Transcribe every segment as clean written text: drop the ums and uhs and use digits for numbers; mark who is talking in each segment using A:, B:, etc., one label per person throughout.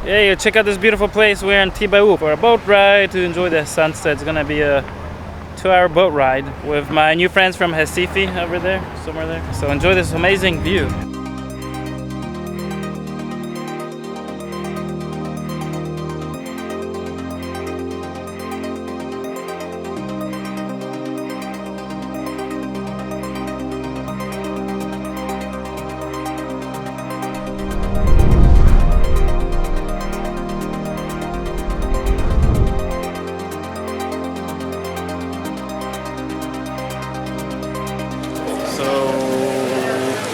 A: Hey, check out this beautiful place. We're in Tibaú for a boat ride to enjoy the sunset. It's gonna be a 2-hour boat ride with my new friends from Recife over there, somewhere there. So enjoy this amazing view.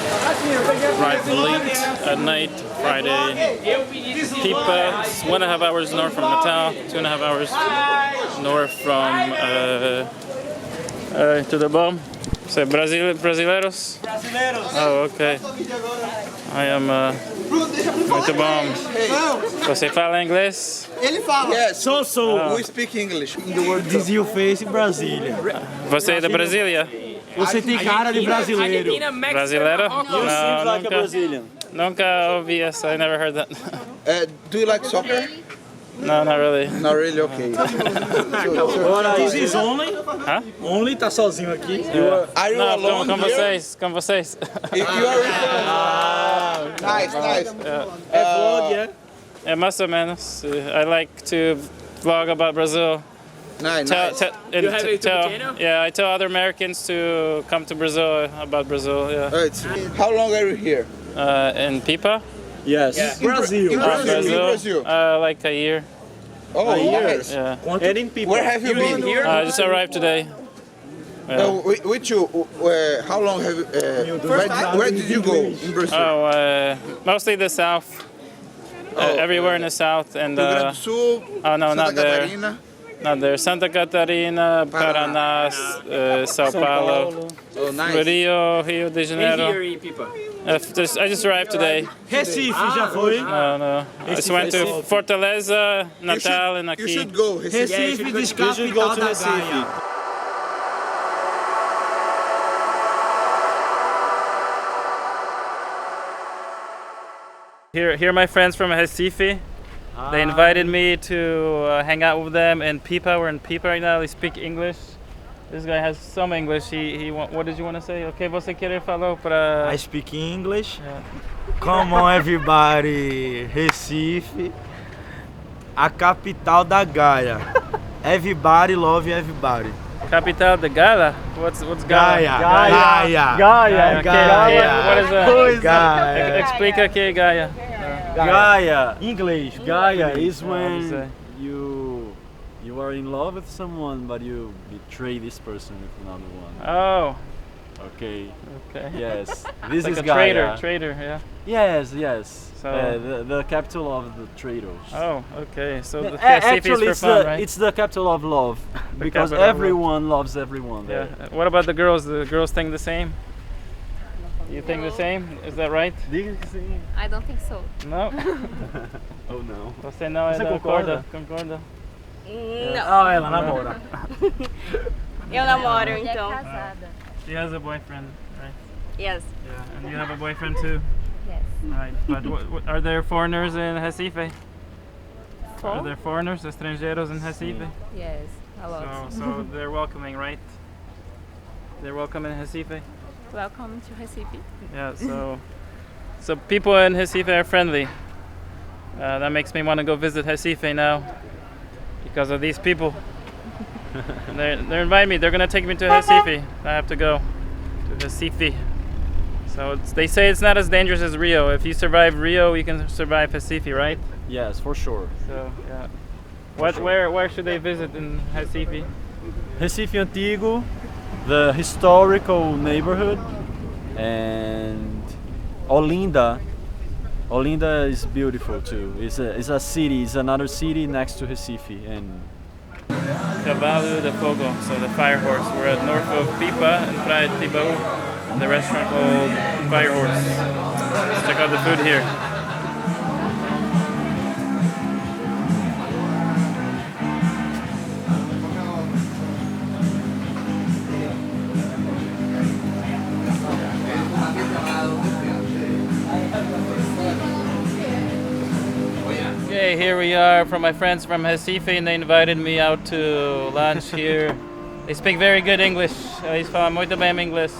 A: Arrived late at night, Friday. Pipa, 1.5 hours north from Natal, 2.5 hours north from to the bomb. So brasileiros?
B: Brasileiros.
A: Oh, okay. I am muito bom. Você fala inglês?
B: Ele fala.
C: Yes,
A: Oh.
C: we speak English in the world.
B: This you face Brasília.
A: Você é da Brasília?
B: Você tem cara de brasileiro.
A: Brasileiro? Não,
B: like a
A: nunca,
B: Brazilian.
A: nunca ouvi essa. I never heard that.
C: Do you like soccer?
A: No, not really.
C: Not really, okay.
B: This is only?
A: Hã?
B: Only tá sozinho aqui.
C: Are you
A: Não,
C: alone
A: com
C: here?
A: vocês, com vocês.
C: You are nice, nice.
B: É vlog, é?
A: É mais ou menos. I like to vlog about Brazil.
C: Nice,
A: Tell,
C: nice.
A: tell, and yeah, I tell other Americans to come to Brazil about Brazil. Yeah.
C: How long are you here?
A: In Pipa,
B: Yes.
C: Brazil. In Brazil.
A: like a year.
C: Oh, nice.
A: Yeah.
B: And in people.
C: Where have you been?
A: I just arrived today. Yeah.
C: With you, how long have you, where did you go in Brazil?
A: Oh, mostly the south. Everywhere in the south and
C: Rio Grande do Sul,
A: oh no,
C: Santa
A: not there.
C: Catarina.
A: Not there. Santa Catarina, Paraná, São Paulo,
C: Oh, nice.
A: Rio de Janeiro. I just arrived today.
B: Recife, já foi?
A: No. I just went to Fortaleza, Natal, and
C: You
A: aqui.
C: should go.
B: Recife, descapital da Gaia.
A: Here are my friends from Recife. They invited me to hang out with them in Pipa. We're in Pipa right now. They speak English. This guy has some English. What did you want to say? Okay, você querer falar para?
B: I speak English.
A: Yeah.
B: Come on everybody, Recife, a capital da Gaia. Everybody love everybody.
A: Capital de Gala? What's Gala?
B: Gaia.
A: Okay,
B: Gaia.
A: what is that?
B: Gaia.
A: Explica aqui, Gaia.
D: Gaia, English. Gaia is
A: say.
D: when you are in love with someone, but you betray this person with another one.
A: Oh,
D: Okay.
A: okay.
D: Yes. This
A: Like
D: is
A: a
D: Gaia.
A: traitor, yeah.
D: Yes.
A: So-
D: The capital of the traitors.
A: Oh, okay. So the
D: Actually,
A: Recife is
D: it's
A: for fun,
D: the
A: right?
D: it's the capital of love because
A: capital of love.
D: everyone loves everyone
A: Yeah.
D: there.
A: What about the girls? The girls think the same? You think the same? Is that right?
D: Diga que sim.
E: I don't think so.
A: No?
D: Oh no.
A: Você não é
D: Você
A: da
D: concorda?
A: Concorda?
E: Não.
B: Ah, ela namora.
E: Eu namoro,
A: é
E: então.
A: She has a boyfriend, right?
E: Yes.
A: Yeah. And you have a boyfriend too?
E: Yes.
A: Right. But are there foreigners in Recife? Are there foreigners, estrangeiros in Recife?
E: Yes. A lot.
A: So they're welcoming, right? They're welcome in Recife?
E: Welcome to Recife.
A: Yeah, so people in Recife are friendly. That makes me want to go visit Recife now because of these people. They're inviting me. They're gonna take me to Recife. I have to go to Recife. So they say it's not as dangerous as Rio. If you survive Rio, you can survive Recife, right?
D: Yes, for sure.
A: So yeah. Where should they visit in Recife?
D: Recife Antigo, the historical neighborhood, and Olinda. Olinda is beautiful too. It's a city. It's another city next to Recife, and
A: Cavalo de Fogo, so the fire horse. We're at north of Pipa in Praia de Tibaú, the restaurant called Fire Horse. Let's check out the food here. Okay, here we are from my friends from Recife, and they invited me out to lunch here. They speak very good English. Eles falam muito bem inglês.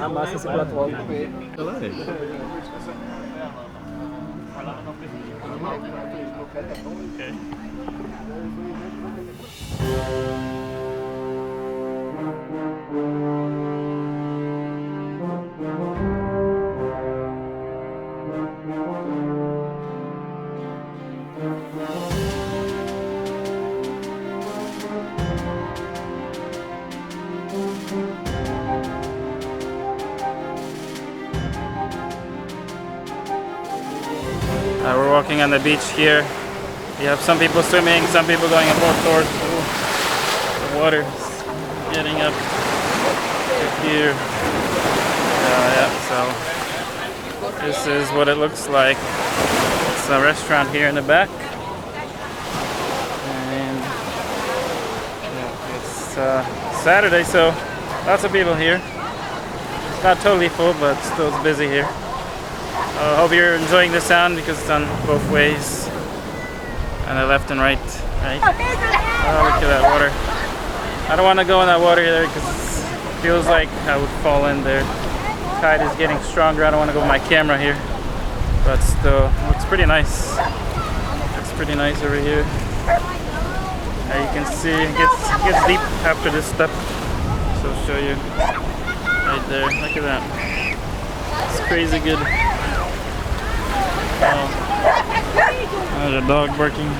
B: Amassa esse prato logo.
A: Okay. We're walking on the beach here. You have some people swimming, some people going on boat tours. Ooh, the water's getting up to here. Yeah, so this is what it looks like. It's a restaurant here in the back. And yeah, it's Saturday, so lots of people here. It's not totally full, but still it's busy here. I hope you're enjoying the sound because it's on both ways, on the left and right. Oh, look at that water. I don't want to go in that water there because it feels like I would fall in there. The tide is getting stronger. I don't want to go with my camera here, but still, it's pretty nice. It's pretty nice over here. You can see it gets deep after this step. So I'll show you right there. Look at that. It's crazy good. There's a dog barking.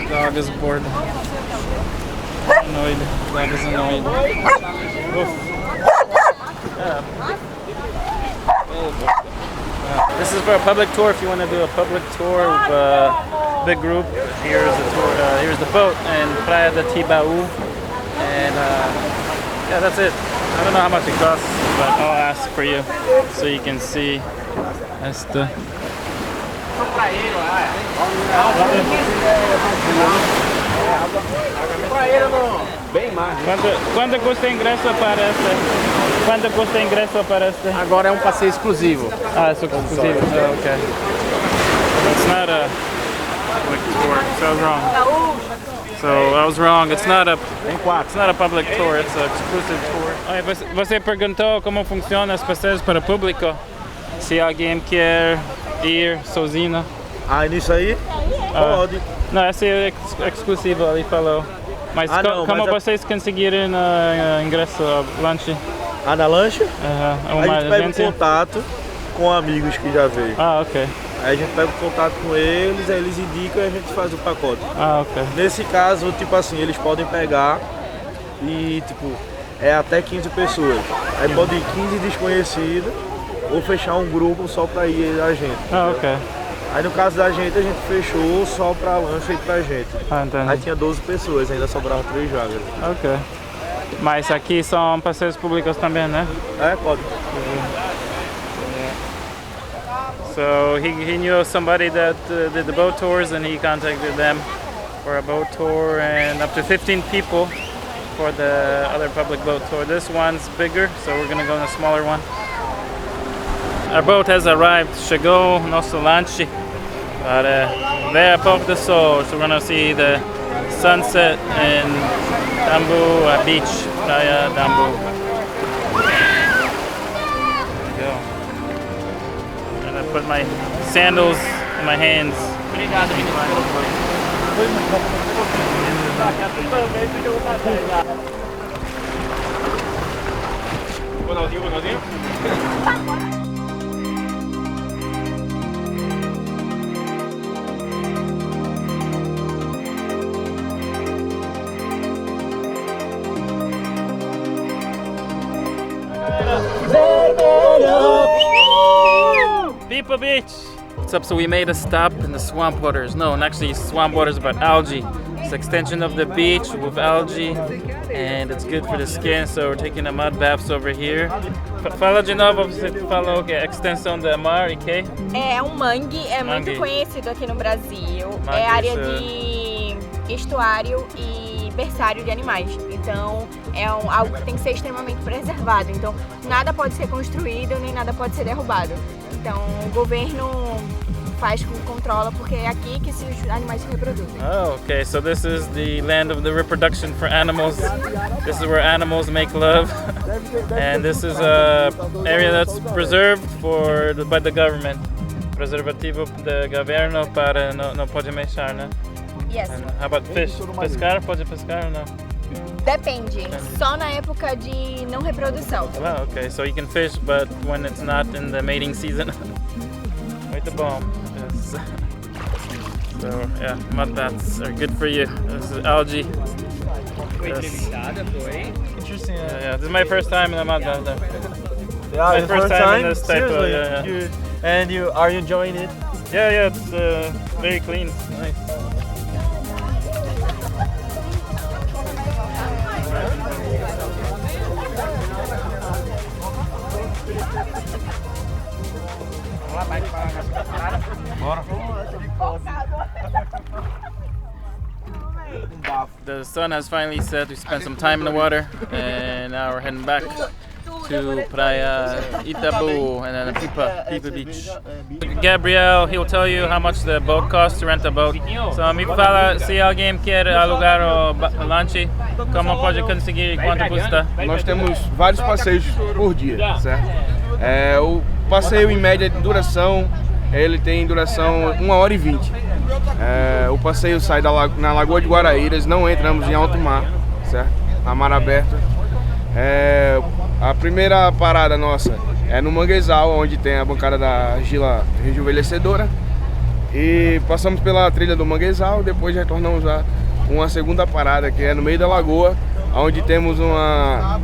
A: Dog is bored. Annoyed. Dog is annoyed. Oof. Yeah. This is for a public tour. If you want to do a public tour with a big group, here's the tour. Here's the boat in Praia da Tibaú, and yeah, that's it. I don't know how much it costs, but I'll ask for you so you can see. That's the. Quanto custa ingresso para esta? Quanto custa ingresso para esta?
B: Agora é passeio exclusivo.
A: Ah, it's exclusive. Oh, okay. It's not a public tour. So I was wrong. So I was wrong. It's not a public tour. It's an exclusive tour. Você perguntou como funciona os passeios para o público? Se alguém quer ir sozinho?
F: Ah, nisso aí? Pode.
A: Não, esse é exclusivo, ele falou. Mas como vocês conseguiram ingresso ao lanche?
F: Ah, na lancha?
A: A
F: gente pega um contato com amigos que já veio.
A: Ah, ok.
F: Aí a gente pega o contato com eles, aí eles indicam e a gente faz o pacote.
A: Ah, ok.
F: Nesse caso, tipo assim, eles podem pegar e, tipo, é até 15 pessoas. Aí pode ir 15 desconhecidos ou fechar um grupo só pra ir a gente.
A: Ah, ok.
F: Aí no caso da gente, a gente fechou só pra lancha e pra gente.
A: Ah, entendi.
F: Aí tinha 12 pessoas, ainda sobravam 3 vagas.
A: Ok. Mas aqui são passeios públicos também, né?
F: É, pode.
A: So he knew somebody that did the boat tours, and he contacted them for a boat tour, and up to 15 people for the other public boat tour. This one's bigger, so we're gonna go in a smaller one. Our boat has arrived. Chegou nosso lanche para ver a Porto do Sol. So we're gonna see the sunset in Dambu Beach, Praia Dambu. Put my sandals in my hands. Pipa Beach! What's up? So we made a stop in the swamp waters. No, actually swamp waters, but algae. It's an extension of the beach with algae, and it's good for the skin, so we're taking the mud baths over here. Fala de novo, você falou que é a extensão da mar e que?
E: É um mangue, é
A: Mangue.
E: muito conhecido aqui no Brasil.
A: Mangue,
E: é área
A: isso.
E: de estuário e berçário de animais. Então algo que tem que ser extremamente preservado. Então nada pode ser construído nem nada pode ser derrubado. Então o governo controla porque é aqui que os animais se reproduzem.
A: Oh, okay. So this is the land of the reproduction for animals. This is where animals make love, and this is a area that's preserved by the government. Preservativo do governo para não pode mexer, né?
E: Yes.
A: And how about fish? Pescar? Pode pescar ou não?
E: Depende. Só na época de não reprodução.
A: Well, okay. So you can fish, but when it's not in the mating season. Muito bom. Yes. So yeah, mud baths are good for you. This is algae. Yes.
D: Interesting.
A: Yeah, this is my first time in a mud bath.
D: Yeah,
A: My
D: the
A: first
D: first
A: time
D: time.
A: in this type of-
D: Seriously?
A: yeah.
D: You are you enjoying it?
A: Yeah, it's very clean. It's nice. The sun has finally set. We spent some time in the water, and now we're heading back to Praia Itabu and then Pipa Beach. Gabriel, he'll tell you how much the boat costs to rent a boat. So me fala se alguém quer alugar o lanche, como pode conseguir e quanto custa?
F: Nós temos vários passeios por dia, certo? O passeio em média de duração, ele tem duração 1h20. O passeio sai na Lagoa de Guaraíras, não entramos em alto mar, certo? A mar aberta. A primeira parada nossa é no Manguezal, onde tem a bancada da argila rejuvenescedora. E passamos pela trilha do Manguezal, depois retornamos a uma segunda parada, que é no meio da lagoa, onde temos uma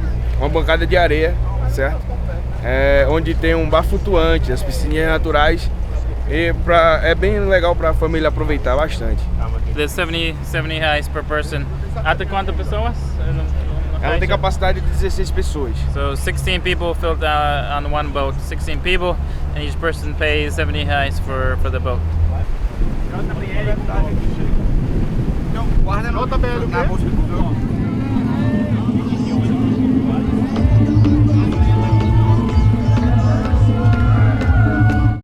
F: bancada de areia, certo? Onde tem um bar flutuante, as piscininhas naturais. E é bem legal para a família aproveitar bastante.
A: The 70 reais per person. Até quantas pessoas?
F: Ela tem capacidade de 16 pessoas.
A: So 16 people filled on one boat. 16 people, and each person pays 70 reais for the boat.
C: Guarda nota na bolsa do jogo.